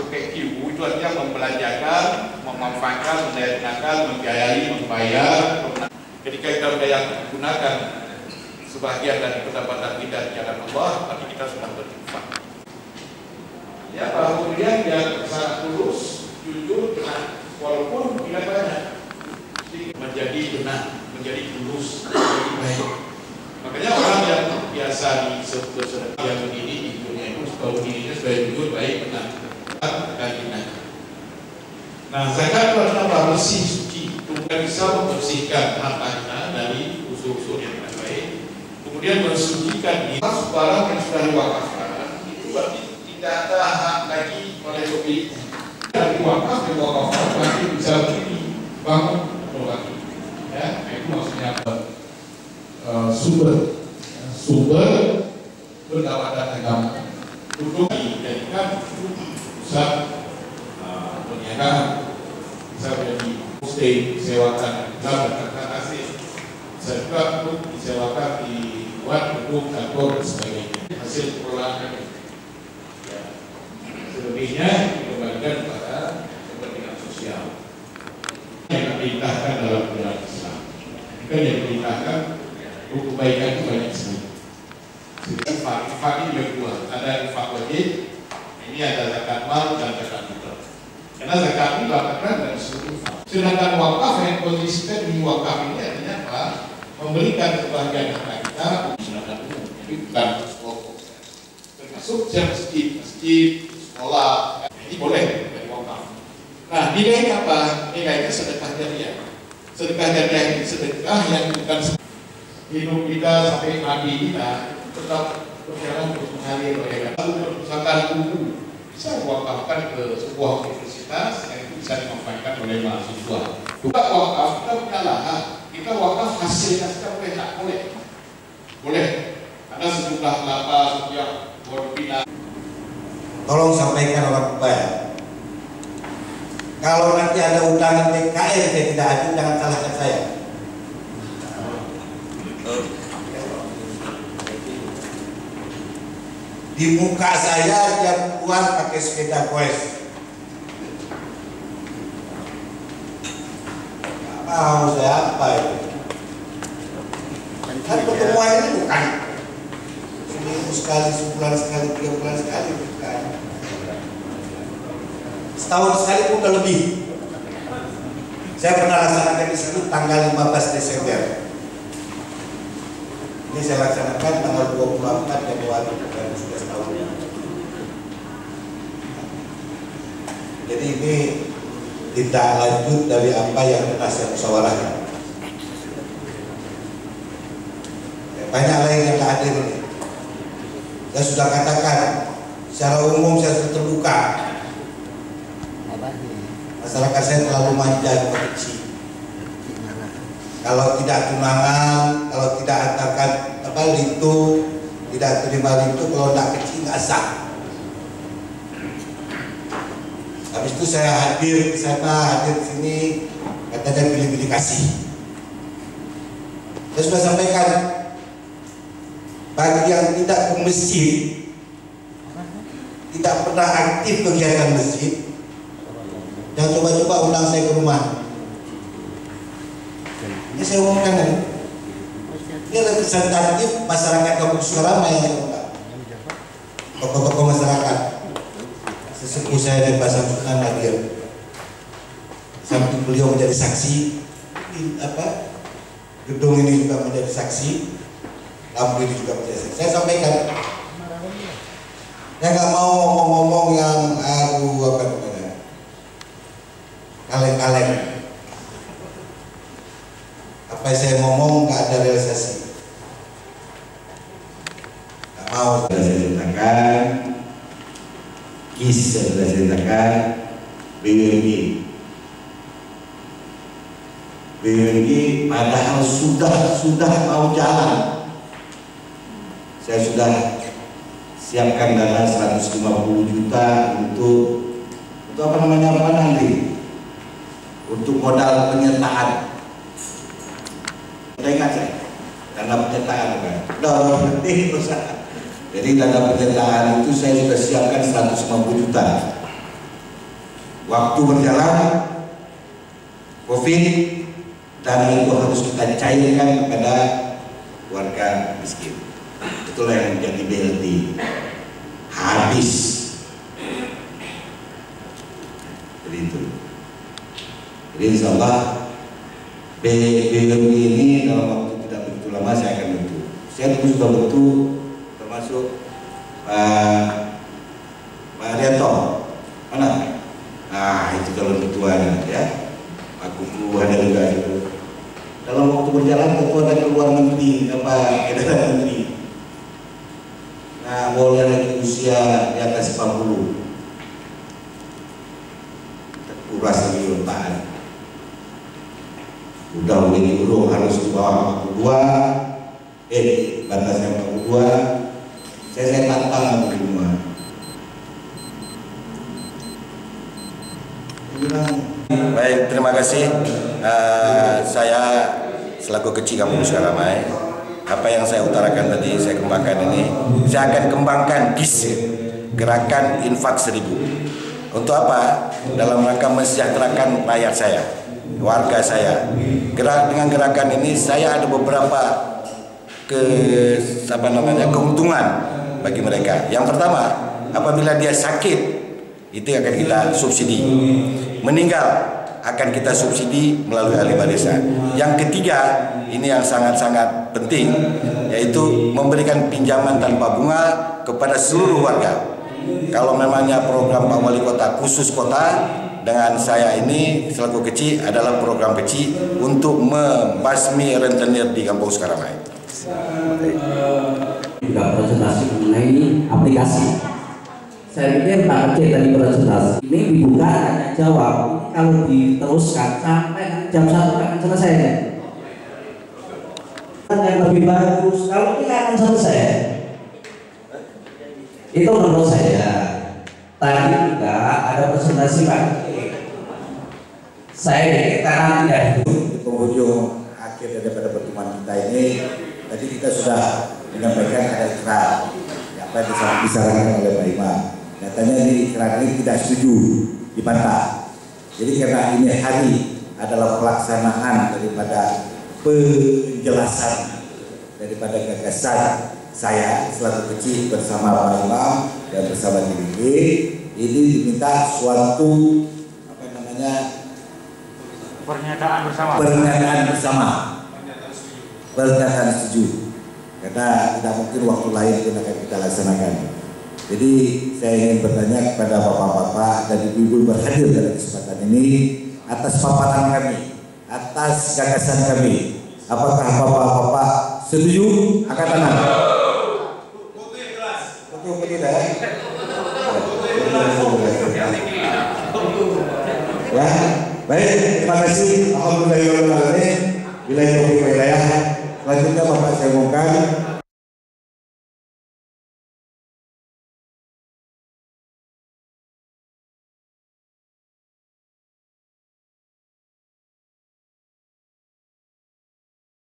PQ itu artinya membelanjakan, memanfaatkan, mendayakan, membiayai, membayar. Ketika kita gunakan sebagian dari pendapatan kita di jalan Allah, berarti kita sudah berinfak. Ya, kemudian yang sangat tulus, jujur, benar, walaupun tidak banyak, menjadi benar, menjadi tulus, menjadi baik. Makanya orang yang biasa disebut yang begini di dunia itu kalau dirinya sudah jujur, baik, benar, dan benar. Nah, zakat itu adalah bersih, suci, kemudian bisa membersihkan hartanya dari unsur-unsur yang tidak baik, kemudian mensucikan diri. Barang yang sudah diwakafkan itu berarti tidak ada hak lagi oleh pemilik. Dari wakaf dan wakafkan berarti bisa dibangun lagi. Ya, itu maksudnya sumber pendapatan agama untuk dijadikan pusat perniagaan, bisa menjadi hosting, disewakan dan asing, bisa juga untuk disewakan dibuat gedung kantor dan sebagainya. Hasil pengelolaan ya, selebihnya dikembalikan kepada kepentingan sosial yang diperintahkan dalam ajaran Islam. Kan yang diperintahkan untuk kebaikan itu banyak sekali. Infak ini juga dua, ada infak wajib, ini ada zakat mal dan zakat fitrah. Karena zakat ini dapatkan dari seluruh infak. Sedangkan wakaf yang konsisten di wakaf ini artinya apa? Memberikan sebagian harta kita untuk masyarakat umum, jadi bukan pokok. Termasuk masjid, sekolah, ini boleh dari wakaf. Nah, nilainya apa? Nilainya sedekah jariah. Sedekah jariah ini sedekah yang bukan hidup kita sampai mati kita tetap berjalan terus mengalir oleh lalu perpustakaan buku bisa diwakafkan ke sebuah universitas yang itu bisa dimanfaatkan oleh mahasiswa. Juga wakaf kita punya lahan, kita wakaf hasilnya kita boleh ada sejumlah lapas yang berbina. Tolong sampaikan orang tua ya. Kalau nanti ada undangan PKR saya tidak hadir, jangan salahkan saya. Di muka saya dia keluar pakai sepeda goes. Mau saya apa itu? Kan pertemuan ini bukan seminggu sekali, sebulan sekali, 3 bulan sekali, bukan. Setahun sekali pun udah lebih. Saya pernah laksanakan di situ tanggal 15 Desember. Ini saya laksanakan tanggal 24 Januari dan sudah setahun. Jadi ini tindak lanjut dari apa yang pernah saya musyawarahkan. Banyak lain yang tak hadir ini. Saya sudah katakan secara umum saya sudah terbuka. Masyarakat saya terlalu manja dan kecil. Kalau tidak tunangan, kalau tidak antarkan lintu, tidak terima lintu, kalau tidak kecil nggak sah. Habis itu saya hadir di sana, hadir di sini, katanya pilih-pilih kasih. Saya sudah sampaikan, bagi yang tidak ke masjid, tidak pernah aktif kegiatan masjid, jangan coba-coba undang saya ke rumah. Ini saya umumkan ini. Ini representatif masyarakat Kampung Sukarama yang undang. Tokoh-tokoh masyarakat. Sesepuh saya dari Pasar Sunan hadir. Samping beliau menjadi saksi, gedung ini juga menjadi saksi, lampu ini juga menjadi saksi. Saya sampaikan, saya nggak mau ngomong-ngomong yang kaleng-kaleng. Apa yang saya ngomong nggak ada realisasi. Nggak mau. Sudah saya ceritakan, KIS sudah saya ceritakan, BUMG padahal sudah mau jalan. Saya sudah siapkan dana 150 juta untuk apa nanti? Untuk modal penyertaan. Udah ingat saya? Dana penyertaan kan? Udah berhenti perusahaan. Jadi dana penyertaan itu saya sudah siapkan 150 juta. Waktu berjalan, COVID, dana itu harus kita cairkan kepada warga miskin. Itulah yang menjadi BLT. Habis. Jadi itu. Jadi insya Allah BLT ini dalam waktu tidak begitu lama saya akan bentuk. Saya dulu sudah bentuk, termasuk Pak Arianto. Mana? Nah itu calon ketuanya ya. Pak Kuku ada juga itu. Dalam waktu berjalan ketua dan keluar menteri edaran menteri. Nah boleh lagi usia di atas 40. Kuras lagi letaan. Udah begini dulu harus di bawah 42. Batasnya 42. Saya tantang di rumah. Baik, terima kasih. Saya selaku kecil Kampung Sukaramai, apa yang saya utarakan tadi saya kembangkan ini. Saya akan kembangkan GIS, Gerakan Infak 1000. Untuk apa? Dalam rangka mensejahterakan rakyat saya, warga saya. Dengan gerakan ini saya ada beberapa keuntungan bagi mereka. Yang pertama, apabila dia sakit, itu akan kita subsidi. Meninggal akan kita subsidi melalui ahli desa. Yang ketiga, ini yang sangat-sangat penting, yaitu memberikan pinjaman tanpa bunga kepada seluruh warga. Kalau memangnya program Pak Wali Kota khusus kota, dengan saya ini selaku kecil adalah program kecil untuk membasmi rentenir di Kampung Sukaramai. Juga presentasi mengenai aplikasi. Saya pikir Pak Kecil tadi presentasi ini dibuka tanya jawab. Kalau diteruskan sampai jam 1 akan selesai. Yang lebih bagus kalau ini akan selesai. Itu menurut saya. Tadi juga ada presentasi Pak Kecil. Saya karena tidak di penghujung akhir daripada pertemuan kita ini, tadi kita sudah menyampaikan ada ikrar apa yang disarankan oleh Pak Imam. Nyatanya di ikrar ini tidak setuju, dibantah. Jadi karena ini hari adalah pelaksanaan daripada penjelasan daripada gagasan saya selaku kecil bersama Pak Imam dan bersama DPD, ini diminta suatu pernyataan setuju, karena tidak mungkin waktu lain pun akan kita laksanakan. Jadi saya ingin bertanya kepada bapak-bapak dan ibu-ibu berhadir dalam kesempatan ini atas paparan kami, atas gagasan kami. Apakah bapak-bapak setuju? Angkat tangan. Betul tidak? Ya, baik, terima kasih. Alhamdulillah. Bila itu hidayah. Selanjutnya Bapak saya umumkan